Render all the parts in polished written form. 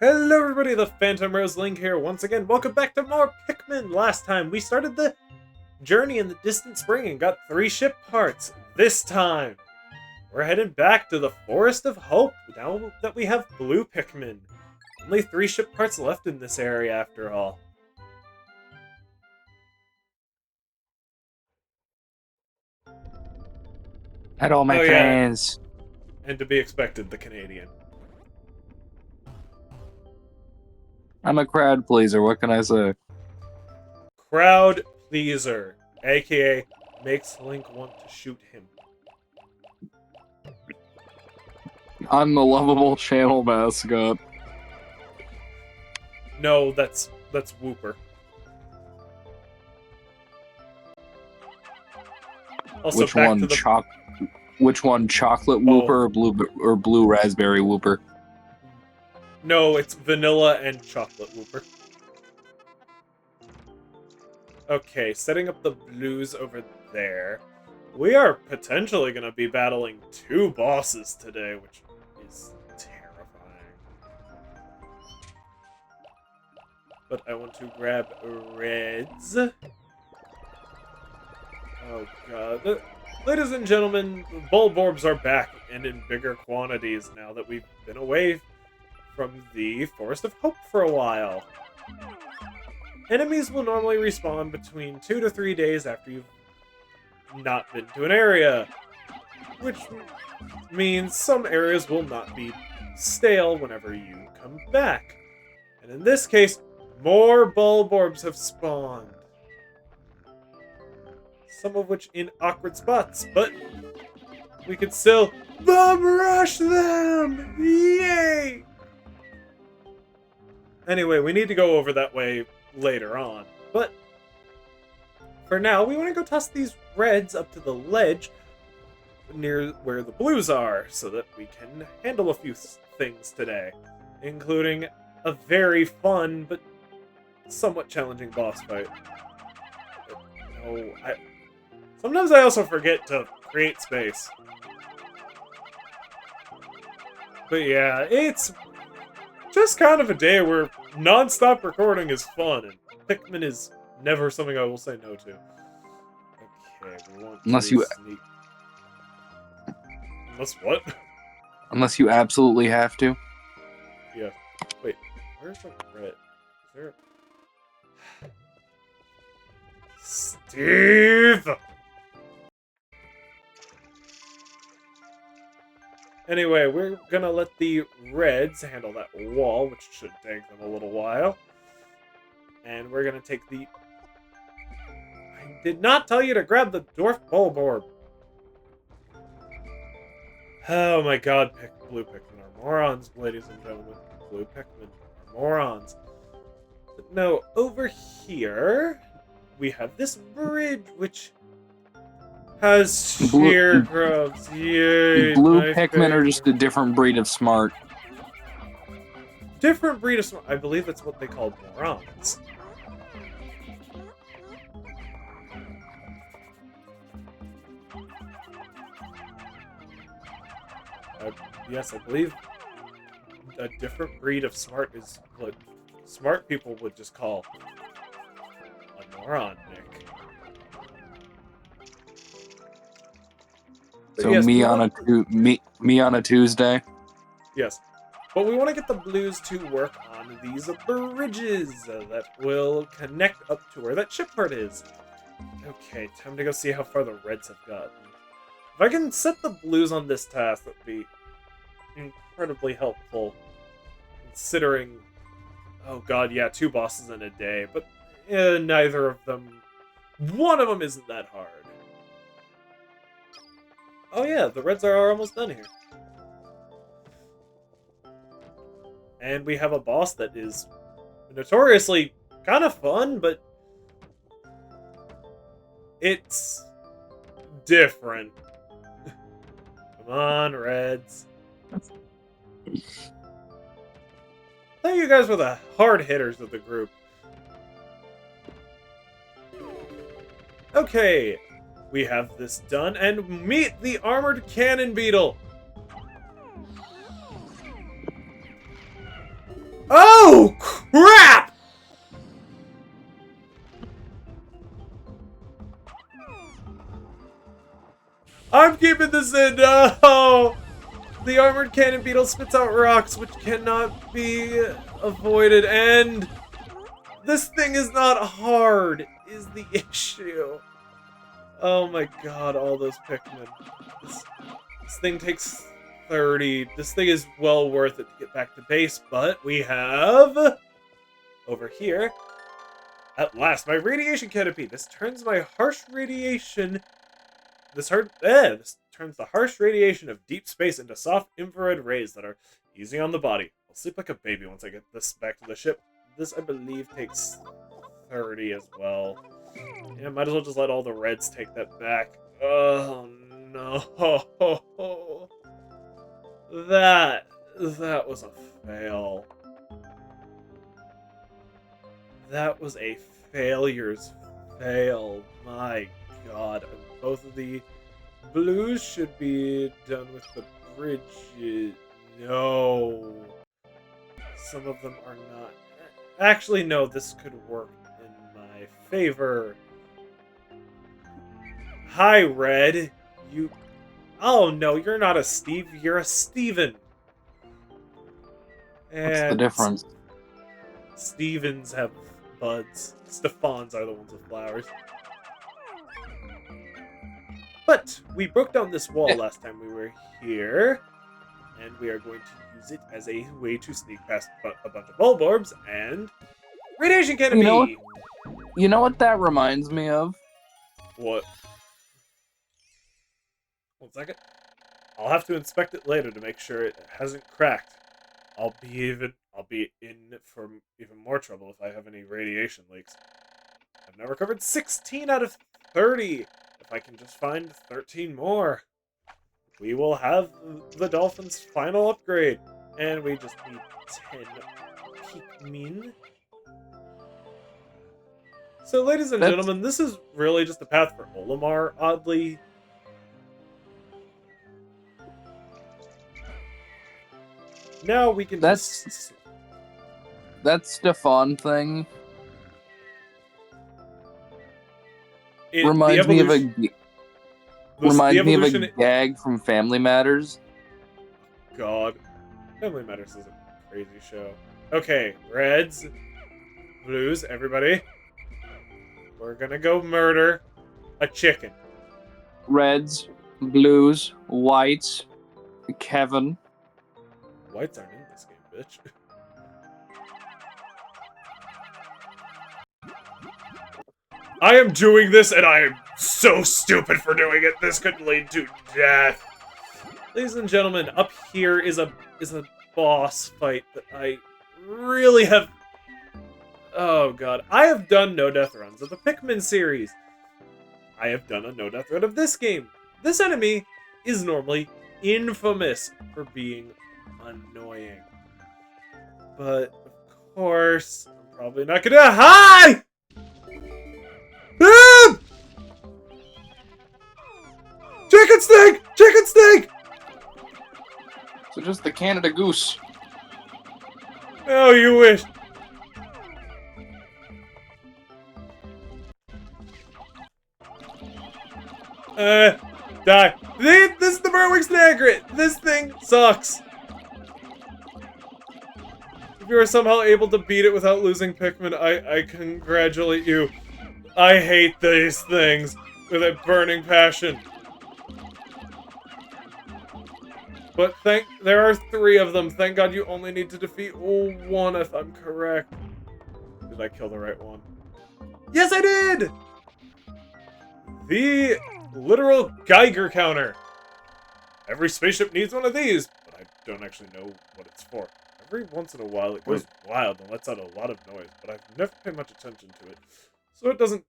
Hello everybody, the Phantom Rose Link here once again. Welcome back to more Pikmin. Last time we started the journey in the distant spring and got 3 ship parts. This time, we're headed back to the Forest of Hope now that we have blue Pikmin. Only 3 ship parts left in this area after all. Hello, my Oh, yeah. friends. And to be expected, the Canadian. I'm a crowd pleaser. What can I say? Crowd pleaser, aka makes Link want to shoot him. I'm the lovable channel mascot. No, that's Whooper. Also, Which back one? to the Which one? Chocolate Whooper or blue raspberry Whooper? No, it's vanilla and chocolate Whooper. Okay, setting up the blues over there. We are potentially going to be battling 2 bosses today, which is terrifying. But I want to grab reds. Oh god. Ladies and gentlemen, Bulborbs are back and in bigger quantities now that we've been away from the Forest of Hope for a while. Enemies will normally respawn between 2 to 3 days after you've not been to an area, which means some areas will not be stale whenever you come back. And in this case, more Bulborbs have spawned. Some of which in awkward spots, but we can still bum rush them! Yay! Anyway, we need to go over that way later on, but for now, we want to go toss these reds up to the ledge near where the blues are, so that we can handle a few things today, including a very fun but somewhat challenging boss fight. Sometimes I also forget to create space. But yeah, it's just kind of a day where non-stop recording is fun, and Pikmin is never something I will say no to. Okay, we want Unless to you... sneak... Unless what? Unless you absolutely have to. Yeah. Wait, where's the red? Is there... Steve! Anyway, we're gonna let the reds handle that wall, which should take them a little while. And we're gonna take the... I did not tell you to grab the Dwarf Bulborb! Oh my god, blue Pikmin are morons, ladies and gentlemen. Blue Pikmin are morons. But no, over here, we have this bridge, which has sheer grubs. Yay! Blue Pikmin are just a different breed of smart. Different breed of smart. I believe that's what they call morons. Yes, I believe a different breed of smart is what smart people would just call a moron, Nick. But So yes, me on a Tuesday. Yes. But we want to get the blues to work on these bridges that will connect up to where that ship part is. Okay, time to go see how far the reds have gotten. If I can set the blues on this task, that would be incredibly helpful. Considering... Oh god, yeah, 2 bosses in a day. But neither of them... One of them isn't that hard. Oh yeah, the reds are almost done here. And we have a boss that is notoriously kind of fun, but it's different. Come on, reds. I thought you guys were the hard hitters of the group. Okay, we have this done, and meet the armored cannon beetle. losing! No! The armored cannon beetle spits out rocks, which cannot be avoided, and this thing is not hard, is the issue. Oh my god, all those Pikmin. This thing takes 30. This thing is well worth it to get back to base, but we have... over here... At last, my radiation canopy. This turns my harsh radiation... This turns the harsh radiation of deep space into soft infrared rays that are easy on the body. I'll sleep like a baby once I get this back to the ship. This, I believe, takes 30 as well. Yeah, might as well just let all the reds take that back. Oh, no. That was a fail. That was a failure's fail. My god. Both of the blues should be done with the bridges. No. Some of them are not. Actually, no, this could work in my favor. Hi, Red. You... Oh, no, you're not a Steve. You're a Steven. What's the difference? Stevens have buds. Stefans are the ones with flowers. But we broke down this wall last time we were here, and we are going to use it as a way to sneak past a bunch of bulb orbs and radiation canopy. You know what that reminds me of? What? 1 second. I'll have to inspect it later to make sure it hasn't cracked. I'll be in for even more trouble if I have any radiation leaks. I've now recovered 16 out of 30. If I can just find 13 more, we will have the Dolphin's final upgrade. And we just need 10 Pikmin. So, ladies and gentlemen, this is really just a path for Olimar, oddly. Now we can That Stefan thing reminds me of a gag from Family Matters. God. Family Matters is a crazy show. Okay, reds, blues, everybody. We're gonna go murder a chicken. Reds, blues, whites, Kevin. Whites aren't in this game, bitch. I am doing this, and I am so stupid for doing it. This could lead to death. Ladies and gentlemen, up here is a boss fight that I really have... Oh god. I have done no-death runs of the Pikmin series. I have done a no-death run of this game. This enemy is normally infamous for being annoying. But, of course, I'm probably not gonna... Hi! Ah! Chicken snake! Chicken snake! So just the Canada Goose. Oh, you wish. Die. This is the Berwick Snagrit! This thing sucks! If you are somehow able to beat it without losing Pikmin, I congratulate you. I hate these things with a burning passion. But there are 3 of them. Thank God you only need to defeat 1 if I'm correct. Did I kill the right one? Yes, I did! The literal Geiger counter. Every spaceship needs one of these, but I don't actually know what it's for. Every once in a while it goes wild and lets out a lot of noise, but I've never paid much attention to it. So it doesn't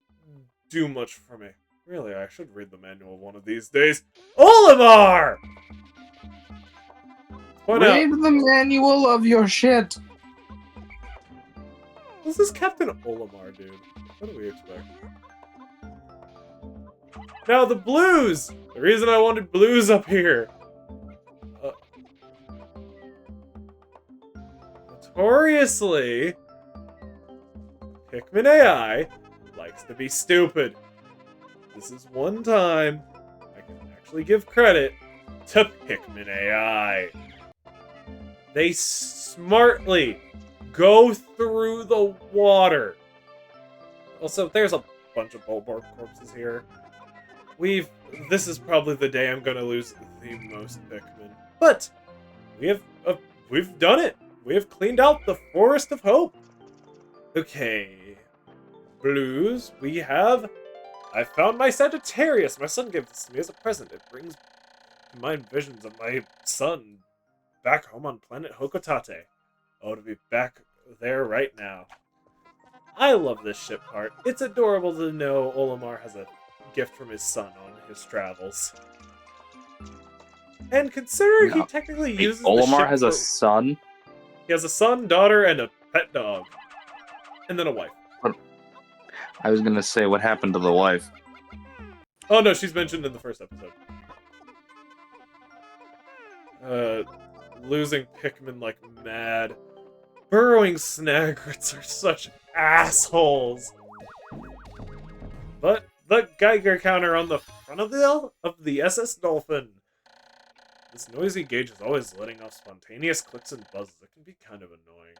do much for me. Really, I should read the manual one of these days. Olimar! Read the manual of your shit. This is Captain Olimar, dude. What do we expect? Now the blues! The reason I wanted blues up here. Notoriously, Pikmin AI likes to be stupid. This is one time I can actually give credit to Pikmin AI. They smartly go through the water. Also, there's a bunch of Bulborb corpses here. This is probably the day I'm gonna lose the most Pikmin. But we've done it. We have cleaned out the Forest of Hope. Okay, Blues. I found my Sagittarius. My son gave this to me as a present. It brings to mind visions of my son back home on planet Hokotate. Oh, to be back there right now. I love this ship part. It's adorable to know Olimar has a gift from his son on his travels. And consider he technically uses the ship Olimar has a son? He has a son, daughter, and a pet dog. And then a wife. I was gonna say, what happened to the wife? Oh no, she's mentioned in the first episode. Losing Pikmin like mad. Burrowing Snagrets are such assholes. But the Geiger counter on the front of the SS Dolphin. This noisy gauge is always letting off spontaneous clicks and buzzes. It can be kind of annoying.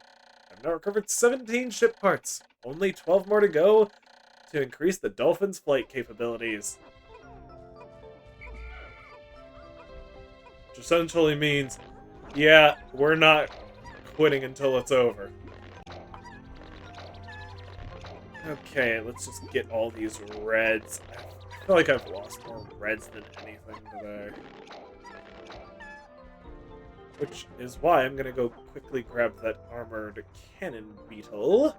I've now recovered 17 ship parts. Only 12 more to go to increase the Dolphin's flight capabilities. Which essentially means, yeah, we're not quitting until it's over. Okay, let's just get all these reds. I feel like I've lost more reds than anything today. Which is why I'm gonna go quickly grab that armored cannon beetle.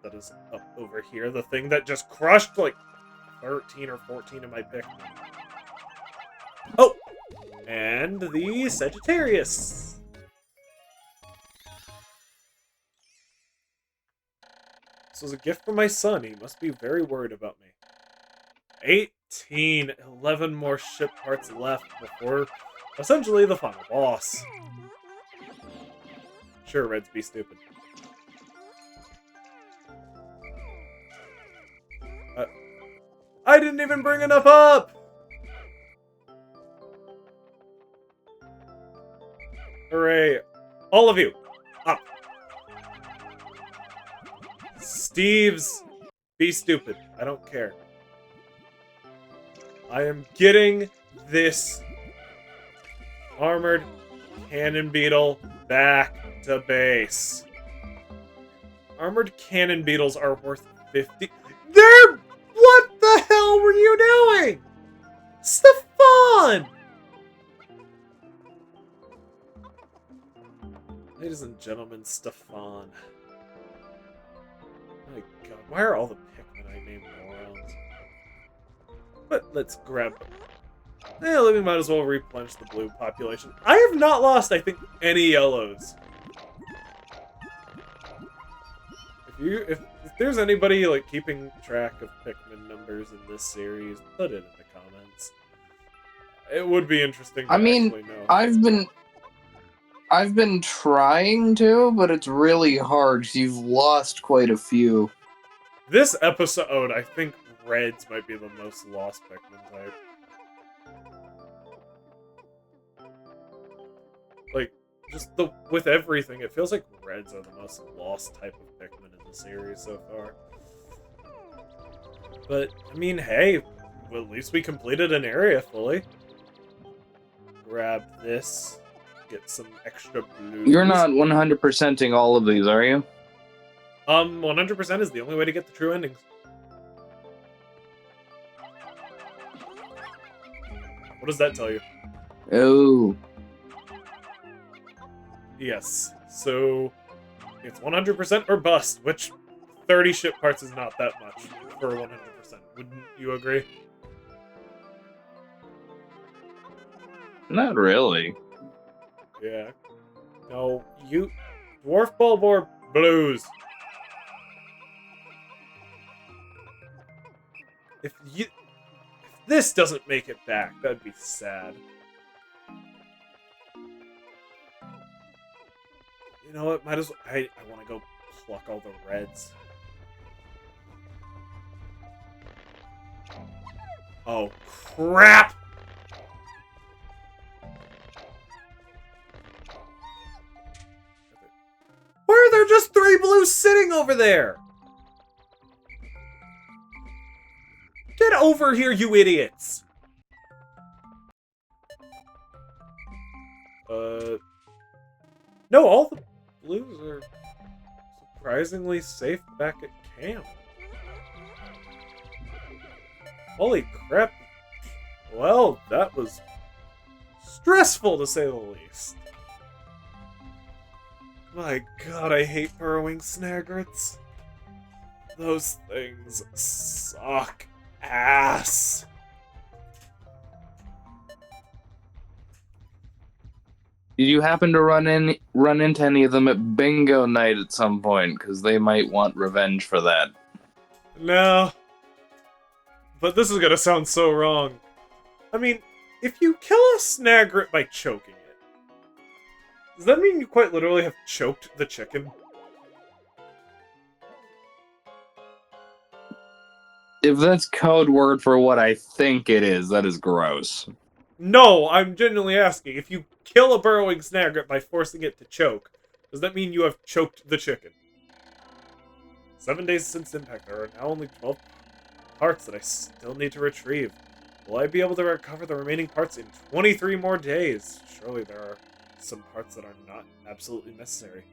That is up over here. The thing that just crushed like 13 or 14 of my Pikmin. Oh! And the Sagittarius. This was a gift from my son. He must be very worried about me. 18. 11 more ship parts left before essentially the final boss. Sure, Reds be stupid. I didn't even bring enough up! Hooray. All of you, up. Steve's, be stupid. I don't care. I am getting this armored cannon beetle back to base. Armored cannon beetles are worth 50. What the hell were you doing? Stefan! Ladies and gentlemen, Stefan. My god, why are all the Pikmin I named morons? But let's grab them. We might as well replenish the blue population. I have not lost, I think, any yellows. If there's anybody like keeping track of Pikmin numbers in this series, put it in the comments. It would be interesting to actually know. I've been trying to, but it's really hard because you've lost quite a few. This episode, I think Reds might be the most lost Pikmin type. Like, just with everything, it feels like Reds are the most lost type of Pikmin in the series so far. But, I mean, hey, well, at least we completed an area fully. Grab this, get some extra blues. You're not 100%ing all of these, are you? 100% is the only way to get the true endings. What does that tell you? Oh. Yes, so it's 100% or bust, which 30 ship parts is not that much for 100%. Wouldn't you agree? Not really. Yeah. No, you... Dwarf Bulborb Blues. If this doesn't make it back, that'd be sad. You know what? Might as well. I want to go pluck all the reds. Oh, crap! just 3 blues sitting over there! Get over here, you idiots! No, all the blues are surprisingly safe back at camp. Holy crap. Well, that was stressful to say the least. My god, I hate burrowing snagrets. Those things suck ass. Did you happen to run into any of them at bingo night at some point? Because they might want revenge for that. No. But this is gonna sound so wrong. I mean, if you kill a snagret by choking it, does that mean you quite literally have choked the chicken? If that's code word for what I think it is, that is gross. No, I'm genuinely asking. If you kill a burrowing snagret by forcing it to choke, does that mean you have choked the chicken? 7 days since impact, there are now only 12 parts that I still need to retrieve. Will I be able to recover the remaining parts in 23 more days? Surely there are some parts that are not absolutely necessary.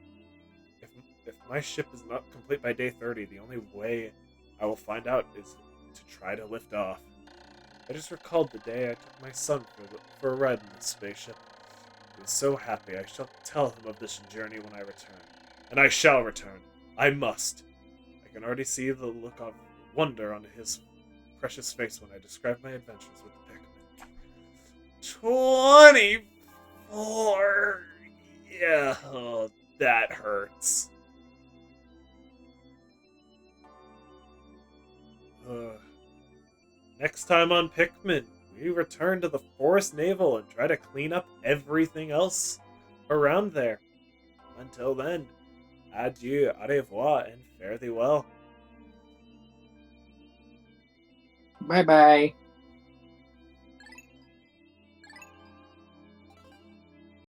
If my ship is not complete by day 30, the only way I will find out is to try to lift off. I just recalled the day I took my son for a ride in this spaceship. He was so happy. I shall tell him of this journey when I return. And I shall return. I must. I can already see the look of wonder on his precious face when I describe my adventures with the Pikmin. 24! Yeah, oh, that hurts. Next time on Pikmin, we return to the Forest Naval and try to clean up everything else around there. Until then, adieu, au revoir, and fare thee well. Bye-bye.